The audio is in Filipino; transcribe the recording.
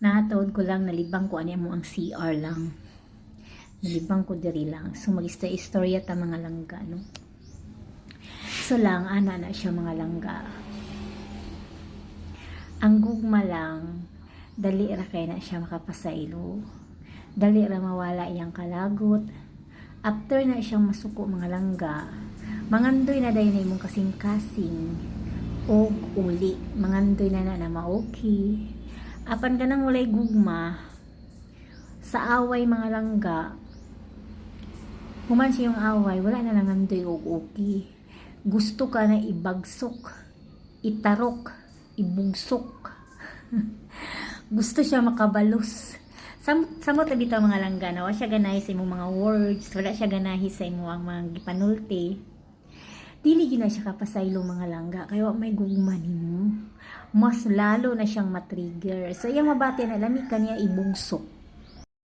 Nahatod ko lang, nalibang ko ani mo ang CR lang. Nalibang ko diri lang. So mag-istorya ta mga langga, no? So lang, ana na siya mga langga. Ang gugma lang, dali ra kay na siya makapasaylo. Dali ra mawala iyang kalagot. After na siyang masuko mga langga, mangandoy na dayon imong kasing-kasing o uli. Mangandoy na maoki. Apan ka nang walay gugma, sa away mga langga, human siyang away, wala na lang andoy og okay. Gusto ka na ibagsok, itarok, ibugsok. Gusto siya makabalos. Samot na bitaw mga langga na wala siya ganahi sa imong mga words, wala siya ganahi sa imong mga gipanulti. Dili gina siya kapasaylo mga langga, kaya may gugma nimo. Mas lalo na siyang matrigger. So iyang mabati na lami kaniya ibugsok.